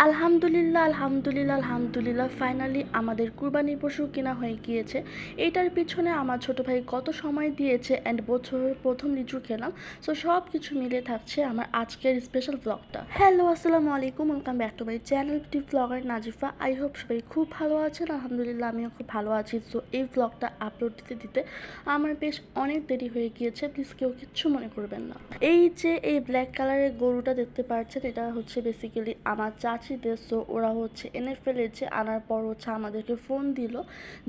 আলহামদুলিল্লাহ, আলহামদুলিল্লাহ, আলহামদুলিল্লাহ। ফাইনালি আমাদের কুরবানির পশু কেনা হয়ে গিয়েছে। এটার পিছনে আমার ছোট ভাই কত সময় দিয়েছে অ্যান্ড বছরের প্রথম লিচু খেলাম। সো সব কিছু মিলে থাকছে আমার আজকের স্পেশাল ব্লগটা। হ্যালো, আসসালামু আলাইকুম, welcome back to my channel blogger Nazifa. I hope সবাই খুব ভালো আছেন। আলহামদুলিল্লাহ, আমিও খুব ভালো আছি। সো এই ব্লগটা আপলোড দিতে দিতে আমার বেশ অনেক দেরি হয়ে গিয়েছে, প্লিজ কেউ কিচ্ছু মনে করবেন না। এই যে এই ব্ল্যাক কালারের গরুটা দেখতে পাচ্ছেন, এটা হচ্ছে বেসিক্যালি আমার চাচিদের। সো ওরা হচ্ছে এনে ফেলেছে, আনার পর হচ্ছে আমাদেরকে ফোন দিল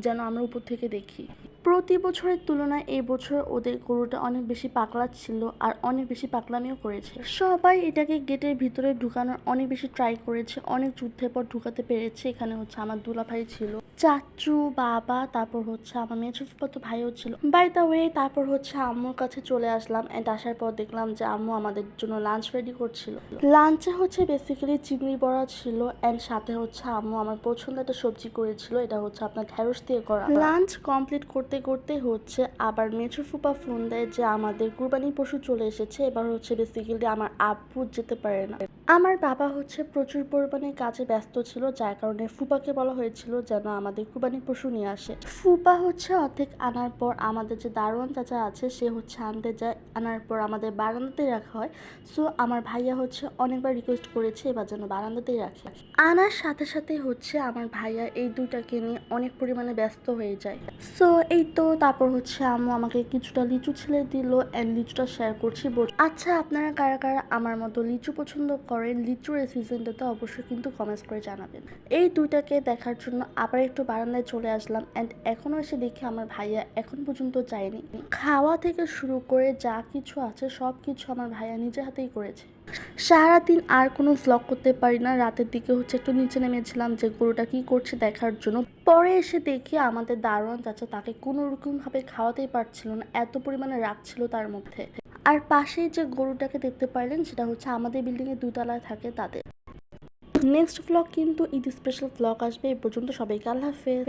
যেন আমরা উপর থেকে দেখি। প্রতি বছরের তুলনায় এই বছর ওদের গরুটা অনেক বেশি পাকলা ছিল আর অনেক বেশি পাকলামিও করেছে। সবাই এটাকে গেটের ভিতরে ঢুকানোর অনেক বেশি ট্রাই করেছে, অনেক যুদ্ধের পর ঢুকাতে পেরেছে। এখানে হচ্ছে আমার দুলাভাই ছিল, চাচু, বাবা, তারপর হচ্ছে আমার মেয়েছোট ভাইও ছিল। বাই দ্য ওয়ে, তারপর হচ্ছে আম্মুর কাছে চলে আসলাম অ্যান্ড আসার পর দেখলাম যে আম্মু আমাদের জন্য লাঞ্চ রেডি করছিল। লাঞ্চে হচ্ছে বেসিক্যালি চিংড়ি বড়া ছিল অ্যান্ড সাথে হচ্ছে আম্মু আমার পছন্দের একটা সবজি করেছিল, এটা হচ্ছে আপনার ঢেঁড়স দিয়ে করা। লাঞ্চ কমপ্লিট করতে করতে হচ্ছে আবার মেজো ফুপা ফোন দেয় যে আমাদের কুরবানির পশু চলে এসেছে। এবার হচ্ছে বেসিক্যালি আমার আব্বু যেতে পারে না। আমার বাবা হচ্ছে প্রচুর পরিমাণে কাজে ব্যস্ত ছিল, যার কারণে ফুপাকে বলা হয়েছিল যেন আমাদের কুরবানির পশু নিয়ে আসে। ফুপা হচ্ছে অর্ধেক আনার পর আমাদের যে দারোয়ান চাচা আছে সে হচ্ছে আনতে যায়, আনার পর আমাদের বারান্দাতেই রাখা হয়। সো আমার ভাইয়া হচ্ছে অনেকবার রিকোয়েস্ট করেছে এবার যেন বারান্দাতেই রাখে। আনার সাথে সাথে হচ্ছে আমার ভাইয়া এই দুইটাকে নিয়ে অনেক পরিমাণে ব্যস্ত হয়ে যায়। সো এই তো তারপর হচ্ছে আম্মু আমাকে কিছুটা লিচু ছেলে দিল অ্যান্ড লিচুটা শেয়ার করছি। আচ্ছা, আপনারা কারা কারা আমার মতো লিচু পছন্দ করেন, লিচুর এই সিজনটাতে অবশ্যই কিন্তু কমেন্টস করে জানাবেন। এই দুইটাকে দেখার জন্য আবার একটু বারান্দায় চলে আসলাম অ্যান্ড এখনও এসে দেখি আমার ভাইয়া এখন পর্যন্ত যায়নি। খাওয়া থেকে শুরু করে যা কিছু আছে সব কিছু আমার ভাইয়া নিজে হাতেই করেছে। সারাদিন আর কোনো ভ্লগ করতে পারি না, রাতের দিকে হচ্ছে একটু নিচে নেমেছিলাম যে গরুটা কি করছে দেখার জন্য। পরে এসে দেখি আমাদের দারোয়ান চাচা তাকে কোনো রকমভাবে খাওয়াতেই পারছিল না, এত পরিমাণে রাগ ছিল তার মধ্যে। আর পাশেই যে গরুটাকে দেখতে পারলেন সেটা হচ্ছে আমাদের বিল্ডিংয়ে দুতলায় থাকে তাদের। নেক্সট ভ্লগ কিন্তু ঈদ স্পেশাল ভ্লগ আসবে। এই পর্যন্ত সবাইকে আল্লাহ হাফেজ।